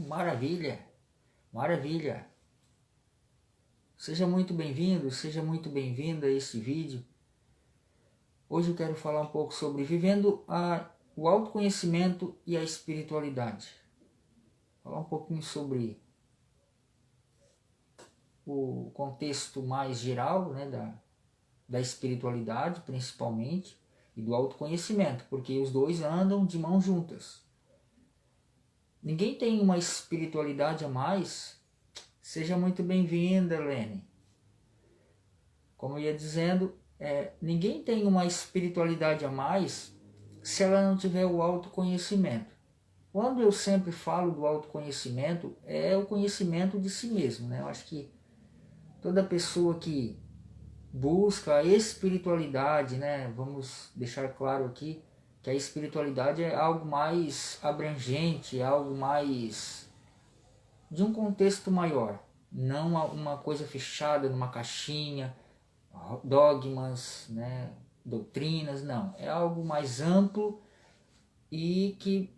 Maravilha, maravilha. Seja muito bem-vindo, seja muito bem-vinda a este vídeo. Hoje eu quero falar um pouco sobre vivendo o autoconhecimento e a espiritualidade. Falar um pouquinho sobre o contexto mais geral, né, da espiritualidade principalmente, e do autoconhecimento, porque os dois andam de mãos juntas. Ninguém tem uma espiritualidade a mais. Seja muito bem-vinda, Lene. Como eu ia dizendo, ninguém tem uma espiritualidade a mais se ela não tiver o autoconhecimento. Quando eu sempre falo do autoconhecimento, é o conhecimento de si mesmo, né? Eu acho que toda pessoa que busca a espiritualidade, né? Vamos deixar claro aqui que a espiritualidade é algo mais abrangente, é algo mais de um contexto maior, não uma coisa fechada numa caixinha, dogmas, né, doutrinas, não. É algo mais amplo e que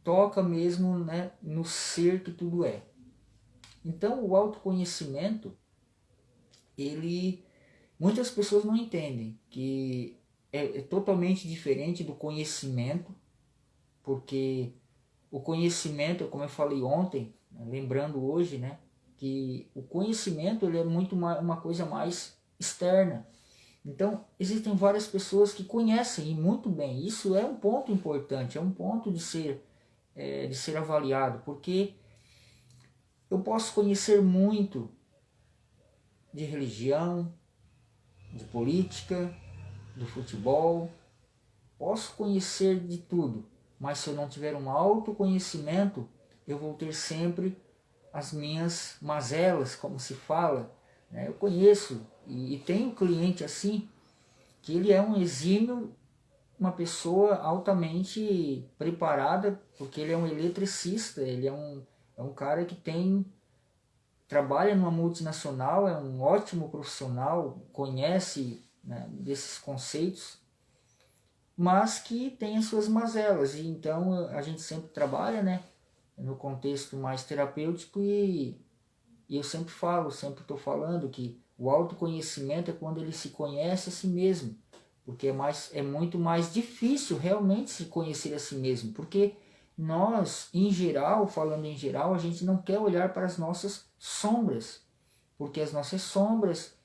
toca mesmo, né, no ser que tudo é. Então o autoconhecimento, muitas pessoas não entendem que é totalmente diferente do conhecimento, porque o conhecimento, como eu falei ontem, né, lembrando hoje, né, que o conhecimento ele é muito uma coisa mais externa. Então, existem várias pessoas que conhecem e muito bem. Isso é um ponto importante, é um ponto de ser avaliado, porque eu posso conhecer muito de religião, de política, do futebol, posso conhecer de tudo, mas se eu não tiver um autoconhecimento, eu vou ter sempre as minhas mazelas, como se fala, né? Eu conheço e tenho cliente assim, que ele é um exímio, uma pessoa altamente preparada, porque ele é um eletricista, ele é um cara que trabalha numa multinacional, é um ótimo profissional, conhece, né, desses conceitos, mas que tem as suas mazelas, e então a gente sempre trabalha, né, no contexto mais terapêutico e eu sempre estou falando que o autoconhecimento é quando ele se conhece a si mesmo, porque é muito mais difícil realmente se conhecer a si mesmo, porque nós, em geral, falando em geral, a gente não quer olhar para as nossas sombras, porque as nossas sombras,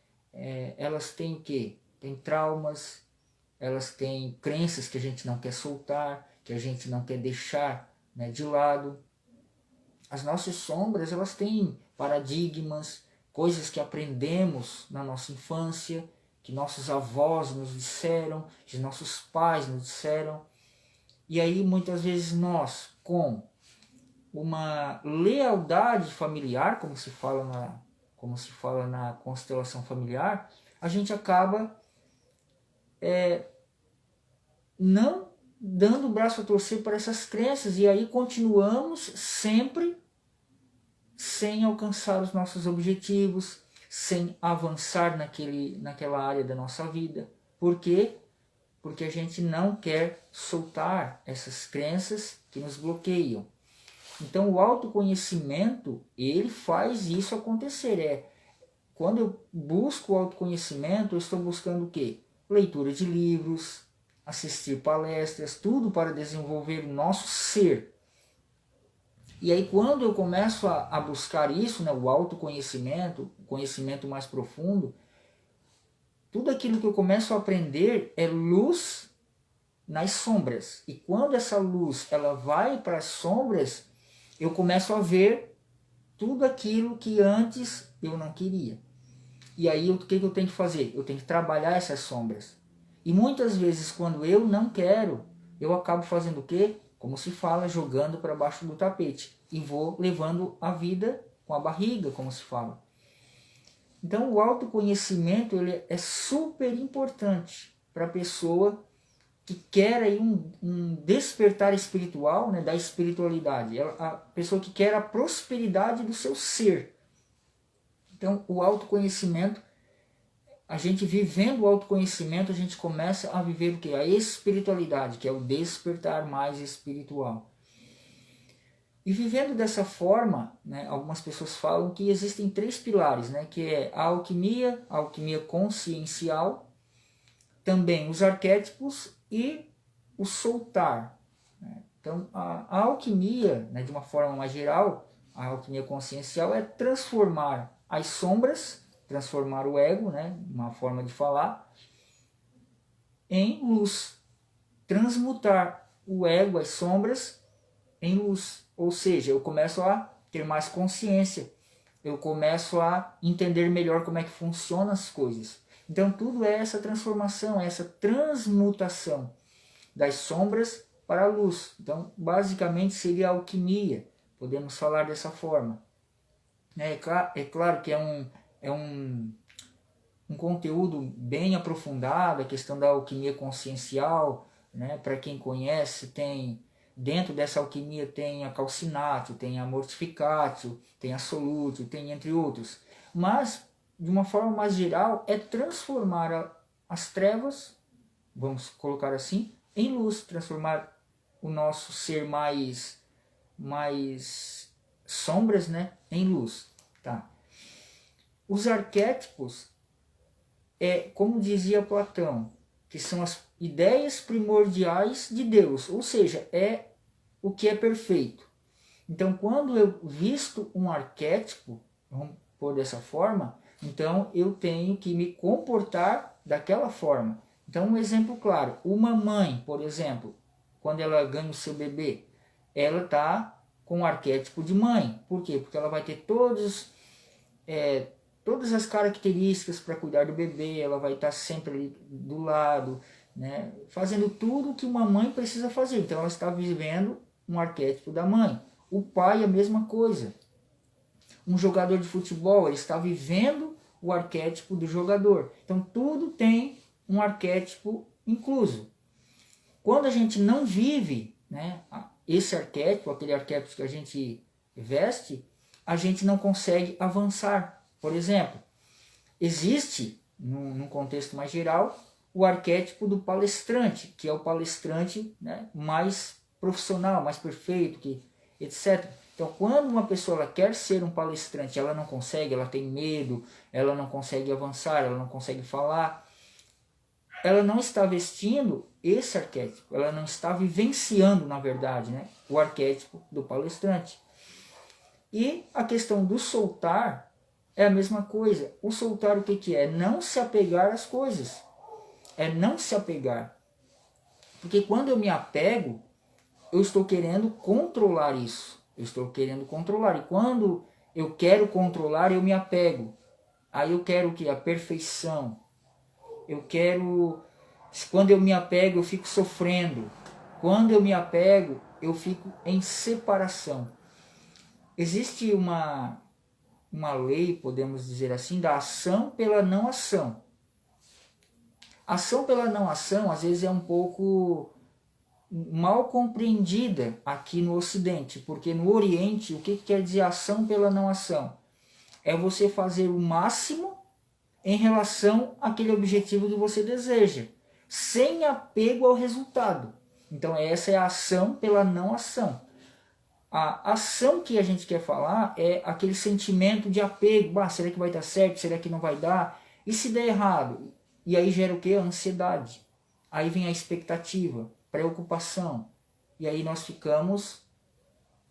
elas têm o quê? Tem traumas, elas têm crenças que a gente não quer soltar, que a gente não quer deixar, né, de lado. As nossas sombras, elas têm paradigmas, coisas que aprendemos na nossa infância, que nossos avós nos disseram, que nossos pais nos disseram. E aí muitas vezes nós, com uma lealdade familiar, como se fala na constelação familiar, a gente acaba não dando o braço a torcer para essas crenças, e aí continuamos sempre sem alcançar os nossos objetivos, sem avançar naquela área da nossa vida. Por quê? Porque a gente não quer soltar essas crenças que nos bloqueiam. Então o autoconhecimento, ele faz isso acontecer. Quando eu busco o autoconhecimento, eu estou buscando o quê? Leitura de livros, assistir palestras, tudo para desenvolver o nosso ser. E aí quando eu começo a buscar isso, né, o autoconhecimento, o conhecimento mais profundo, tudo aquilo que eu começo a aprender é luz nas sombras. E quando essa luz ela vai para as sombras, eu começo a ver tudo aquilo que antes eu não queria. E aí o que eu tenho que fazer? Eu tenho que trabalhar essas sombras. E muitas vezes quando eu não quero, eu acabo fazendo o quê? Como se fala, jogando para baixo do tapete. E vou levando a vida com a barriga, como se fala. Então o autoconhecimento ele é super importante para a pessoa que quer aí um despertar espiritual, né, da espiritualidade. A pessoa que quer a prosperidade do seu ser. Então o autoconhecimento, a gente vivendo o autoconhecimento, a gente começa a viver o que? A espiritualidade, que é o despertar mais espiritual. E vivendo dessa forma, né, algumas pessoas falam que existem 3 pilares, né, que é a alquimia consciencial, também os arquétipos e o soltar. Né? Então, a alquimia, né, de uma forma mais geral, a alquimia consciencial é transformar as sombras, transformar o ego, né, uma forma de falar, em luz. Transmutar o ego, as sombras, em luz. Ou seja, eu começo a ter mais consciência, eu começo a entender melhor como é que funcionam as coisas. Então tudo é essa transformação, essa transmutação das sombras para a luz. Então basicamente seria a alquimia, podemos falar dessa forma. É claro que é um conteúdo bem aprofundado, a questão da alquimia consciencial, né? Para quem conhece, tem dentro dessa alquimia tem a calcinato, tem a mortificatio, tem a solutio, tem entre outros. Mas, de uma forma mais geral, é transformar as trevas, vamos colocar assim, em luz, transformar o nosso ser mais sombras, né, em luz. Tá? Os arquétipos como dizia Platão, que são as ideias primordiais de Deus, ou seja, é o que é perfeito. Então, quando eu visto um arquétipo, vamos pôr dessa forma, então eu tenho que me comportar daquela forma. Então, um exemplo claro, uma mãe, por exemplo, quando ela ganha o seu bebê, ela está com o arquétipo de mãe. Por quê? Porque ela vai ter todas as características para cuidar do bebê, ela vai estar sempre ali do lado, né, fazendo tudo o que uma mãe precisa fazer. Então ela está vivendo um arquétipo da mãe. O pai é a mesma coisa. Um jogador de futebol, ele está vivendo o arquétipo do jogador. Então tudo tem um arquétipo incluso. Quando a gente não vive, né, esse arquétipo, aquele arquétipo que a gente veste, a gente não consegue avançar. Por exemplo, existe, num contexto mais geral, o arquétipo do palestrante, que é o palestrante, né, mais profissional, mais perfeito, etc. Então, quando uma pessoa ela quer ser um palestrante, ela não consegue, ela tem medo, ela não consegue avançar, ela não consegue falar, ela não está vestindo esse arquétipo, ela não está vivenciando, na verdade, né, o arquétipo do palestrante. E a questão do soltar é a mesma coisa. O soltar o que é? Não se apegar às coisas. É não se apegar. Porque quando eu me apego, eu estou querendo controlar isso. Eu estou querendo controlar. E quando eu quero controlar, eu me apego. Aí eu quero o que? A perfeição. Eu quero... Quando eu me apego, eu fico sofrendo. Quando eu me apego, eu fico em separação. Existe uma lei, podemos dizer assim, da ação pela não ação. Ação pela não ação, às vezes, é um pouco mal compreendida aqui no Ocidente, porque no Oriente, o que quer dizer ação pela não ação? É você fazer o máximo em relação àquele objetivo que você deseja, sem apego ao resultado. Então essa é a ação pela não ação. A ação que a gente quer falar é aquele sentimento de apego. Será que vai dar certo? Será que não vai dar? E se der errado? E aí gera o quê? A ansiedade. Aí vem a expectativa, preocupação. E aí nós ficamos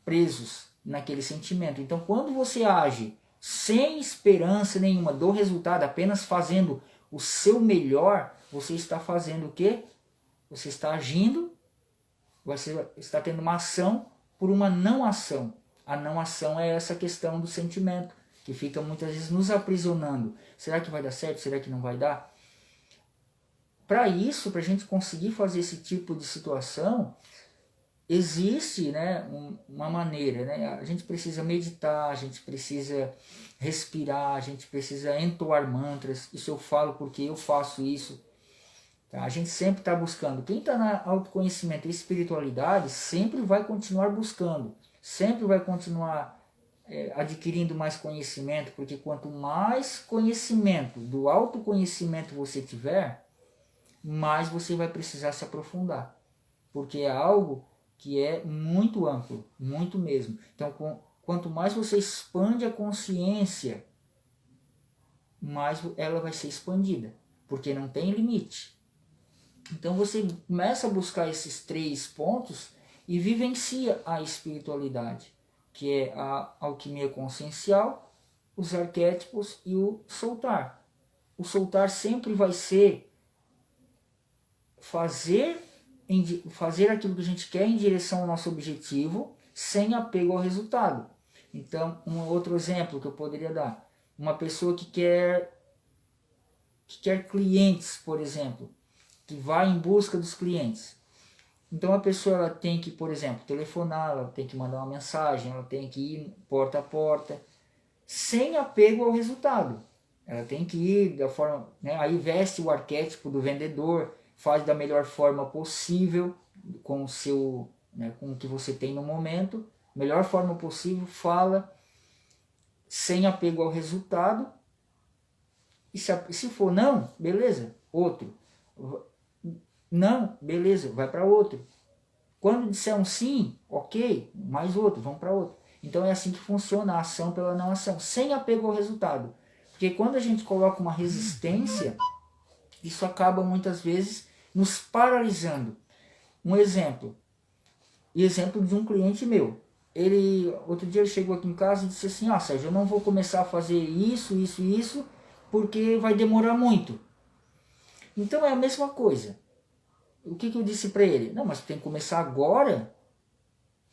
presos naquele sentimento. Então quando você age sem esperança nenhuma do resultado, apenas fazendo o seu melhor, você está fazendo o quê? Você está agindo, você está tendo uma ação por uma não ação. A não ação é essa questão do sentimento, que fica muitas vezes nos aprisionando. Será que vai dar certo? Será que não vai dar? Para isso, para a gente conseguir fazer esse tipo de situação, existe, né, uma maneira. Né? A gente precisa meditar, a gente precisa respirar, a gente precisa entoar mantras. Isso eu falo porque eu faço isso. Tá? A gente sempre está buscando. Quem está na autoconhecimento e espiritualidade sempre vai continuar buscando, sempre vai continuar adquirindo mais conhecimento, porque quanto mais conhecimento do autoconhecimento você tiver, mais você vai precisar se aprofundar, porque é algo que é muito amplo, muito mesmo. Então, quanto mais você expande a consciência, mais ela vai ser expandida, porque não tem limite. Então você começa a buscar esses 3 pontos e vivencia a espiritualidade, que é a alquimia consciencial, os arquétipos e o soltar. O soltar sempre vai ser fazer aquilo que a gente quer em direção ao nosso objetivo, sem apego ao resultado. Então, um outro exemplo que eu poderia dar, uma pessoa que quer clientes, por exemplo, que vai em busca dos clientes. Então a pessoa ela tem que, por exemplo, telefonar, ela tem que mandar uma mensagem, ela tem que ir porta a porta, sem apego ao resultado. Ela tem que ir da forma, né? Aí veste o arquétipo do vendedor, faz da melhor forma possível com o seu, né, com o que você tem no momento, melhor forma possível, fala sem apego ao resultado. E se for não, beleza, outro. Não, beleza, vai para outro. Quando disser um sim, ok, mais outro, vamos para outro. Então é assim que funciona a ação pela não ação, sem apego ao resultado. Porque quando a gente coloca uma resistência, isso acaba muitas vezes nos paralisando. Um exemplo de um cliente meu. Outro dia ele chegou aqui em casa e disse assim, Sérgio, eu não vou começar a fazer isso, porque vai demorar muito. Então é a mesma coisa. O que eu disse para ele? Não, mas tu tem que começar agora,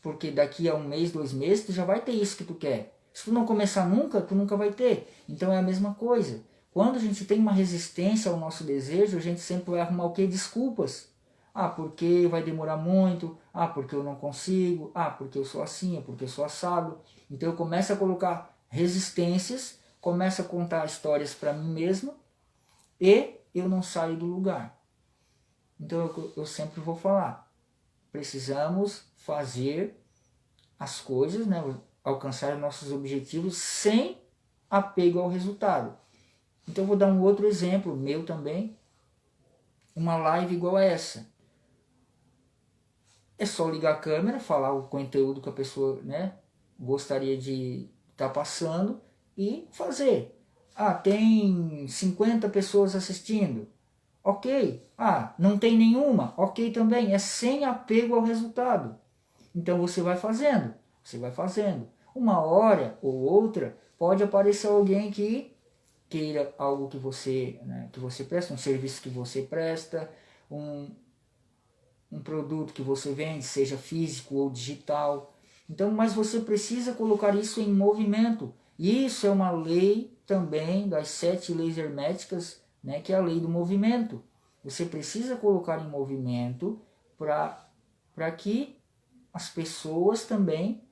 porque daqui a 1 mês, 2 meses, tu já vai ter isso que tu quer. Se tu não começar nunca, tu nunca vai ter. Então é a mesma coisa. Quando a gente tem uma resistência ao nosso desejo, a gente sempre vai arrumar o quê? Desculpas. Porque vai demorar muito. Porque eu não consigo. Porque eu sou assim, porque eu sou assado. Então eu começo a colocar resistências, começo a contar histórias para mim mesmo e eu não saio do lugar. Então eu sempre vou falar, precisamos fazer as coisas, né, alcançar nossos objetivos sem apego ao resultado. Então eu vou dar um outro exemplo meu também, uma live igual a essa. É só ligar a câmera, falar o conteúdo que a pessoa, né, gostaria de estar passando e fazer. Tem 50 pessoas assistindo. Ok. Não tem nenhuma. Ok também. É sem apego ao resultado. Então você vai fazendo. Uma hora ou outra pode aparecer alguém que queira algo que você, né, que você presta, um serviço que você presta, um produto que você vende, seja físico ou digital. Então, mas você precisa colocar isso em movimento. Isso é uma lei também das 7 leis herméticas, né, que é a lei do movimento. Você precisa colocar em movimento para que as pessoas também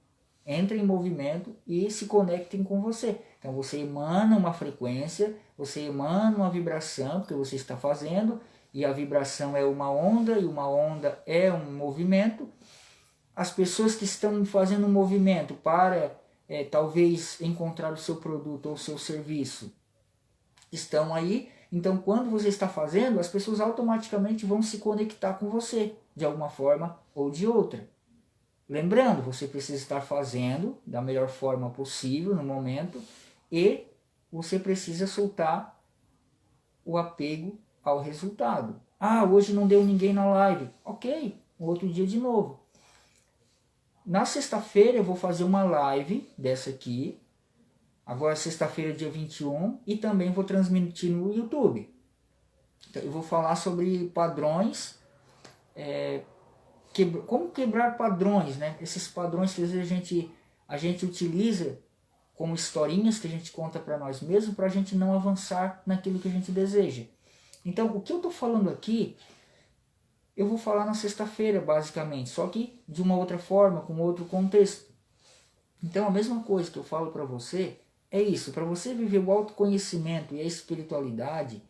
entrem em movimento e se conectem com você. Então você emana uma frequência, você emana uma vibração, porque você está fazendo, e a vibração é uma onda, e uma onda é um movimento. As pessoas que estão fazendo um movimento para talvez encontrar o seu produto ou o seu serviço estão aí. Então quando você está fazendo, as pessoas automaticamente vão se conectar com você, de alguma forma ou de outra. Lembrando, você precisa estar fazendo da melhor forma possível no momento e você precisa soltar o apego ao resultado. Hoje não deu ninguém na live. Ok, outro dia de novo. Na sexta-feira eu vou fazer uma live dessa aqui. Agora sexta-feira, dia 21, e também vou transmitir no YouTube. Então, eu vou falar sobre padrões, como quebrar padrões, né? Esses padrões que às vezes a gente utiliza como historinhas que a gente conta para nós mesmos, para a gente não avançar naquilo que a gente deseja. Então, o que eu estou falando aqui, eu vou falar na sexta-feira, basicamente, só que de uma outra forma, com outro contexto. Então, a mesma coisa que eu falo para você é isso. Para você viver o autoconhecimento e a espiritualidade,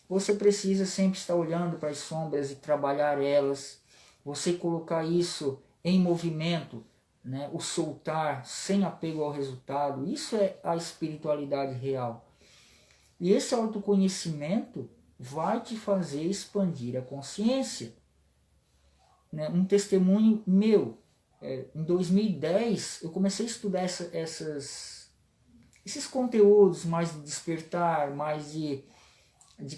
você precisa sempre estar olhando para as sombras e trabalhar elas. Você colocar isso em movimento, né? O soltar sem apego ao resultado, isso é a espiritualidade real. E esse autoconhecimento vai te fazer expandir a consciência. né, um testemunho meu. Em 2010 eu comecei a estudar esses conteúdos mais de despertar, mais de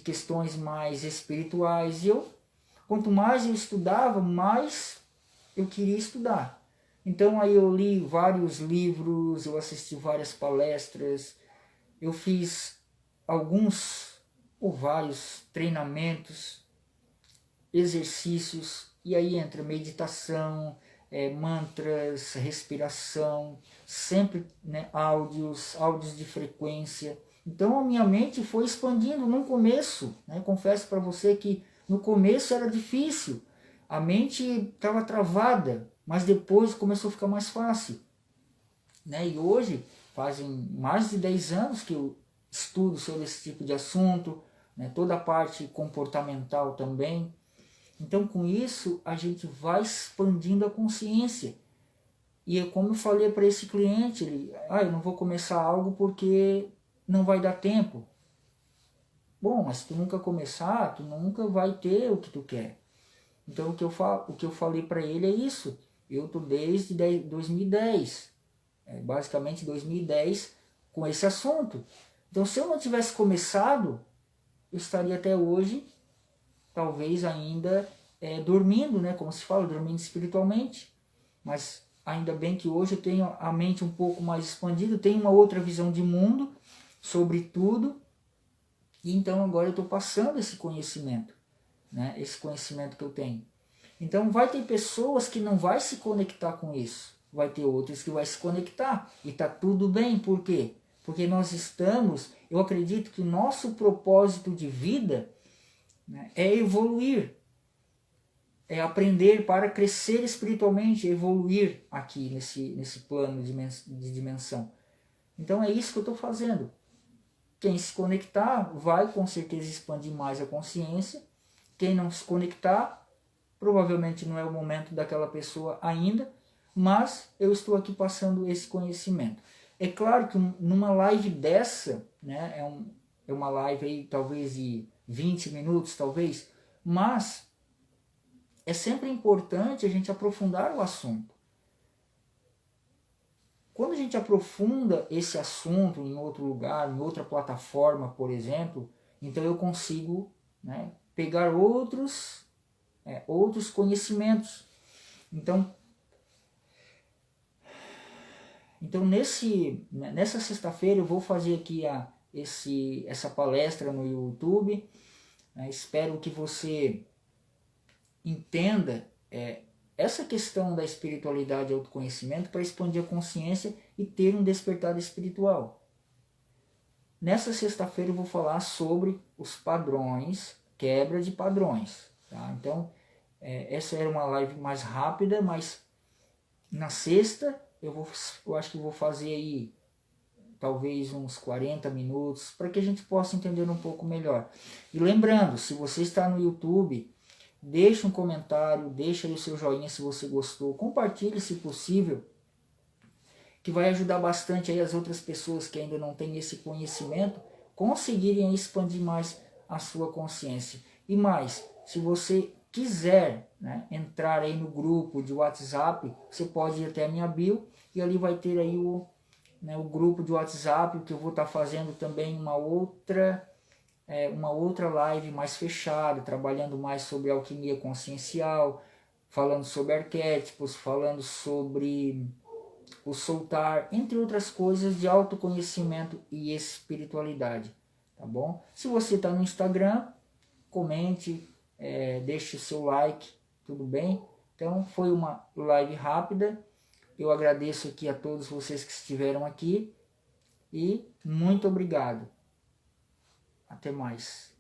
questões mais espirituais. E quanto mais eu estudava, mais eu queria estudar. Então aí eu li vários livros, eu assisti várias palestras, eu fiz alguns ou vários treinamentos, exercícios, e aí entra meditação, mantras, respiração, sempre, né, áudios de frequência. Então a minha mente foi expandindo no começo, né? Confesso para você que no começo era difícil, a mente estava travada, mas depois começou a ficar mais fácil, né? E hoje fazem mais de 10 anos que eu estudo sobre esse tipo de assunto, né? Toda a parte comportamental também. Então com isso a gente vai expandindo a consciência. E como eu falei para esse cliente, eu não vou começar algo porque não vai dar tempo. Bom, mas se tu nunca começar, tu nunca vai ter o que tu quer. Então o que eu falei para ele é isso. Eu estou desde 2010, basicamente 2010, com esse assunto. Então se eu não tivesse começado, eu estaria até hoje, talvez ainda dormindo, né? Como se fala, dormindo espiritualmente. Mas ainda bem que hoje eu tenho a mente um pouco mais expandida, tenho uma outra visão de mundo sobre tudo. E então agora eu estou passando esse conhecimento, né? Esse conhecimento que eu tenho. Então vai ter pessoas que não vai se conectar com isso, vai ter outras que vai se conectar e está tudo bem. Por quê? Porque nós eu acredito que o nosso propósito de vida, né, é evoluir, é aprender para crescer espiritualmente, evoluir aqui nesse plano de dimensão. Então é isso que eu estou fazendo. Quem se conectar vai com certeza expandir mais a consciência. Quem não se conectar, provavelmente não é o momento daquela pessoa ainda, mas eu estou aqui passando esse conhecimento. É claro que numa live dessa, né, é uma live aí talvez de 20 minutos, talvez, mas é sempre importante a gente aprofundar o assunto. Quando a gente aprofunda esse assunto em outro lugar, em outra plataforma, por exemplo, então eu consigo, né, pegar outros conhecimentos. Então nessa sexta-feira eu vou fazer aqui essa palestra no YouTube. Né? Espero que você entenda essa questão da espiritualidade e autoconhecimento para expandir a consciência e ter um despertar espiritual. Nessa sexta-feira eu vou falar sobre os padrões, quebra de padrões. Tá? Então, essa era uma live mais rápida, mas na sexta eu acho que vou fazer aí talvez uns 40 minutos para que a gente possa entender um pouco melhor. E lembrando, se você está no YouTube, deixa um comentário, deixa aí o seu joinha se você gostou, compartilhe se possível, que vai ajudar bastante aí as outras pessoas que ainda não têm esse conhecimento conseguirem expandir mais a sua consciência. E mais, se você quiser, né, entrar aí no grupo de WhatsApp, você pode ir até a minha bio e ali vai ter aí o grupo de WhatsApp, que eu vou estar fazendo também uma outra live mais fechada, trabalhando mais sobre alquimia consciencial, falando sobre arquétipos, falando sobre o soltar, entre outras coisas de autoconhecimento e espiritualidade, tá bom? Se você está no Instagram, comente, deixe o seu like, tudo bem? Então foi uma live rápida, eu agradeço aqui a todos vocês que estiveram aqui e muito obrigado. Até mais.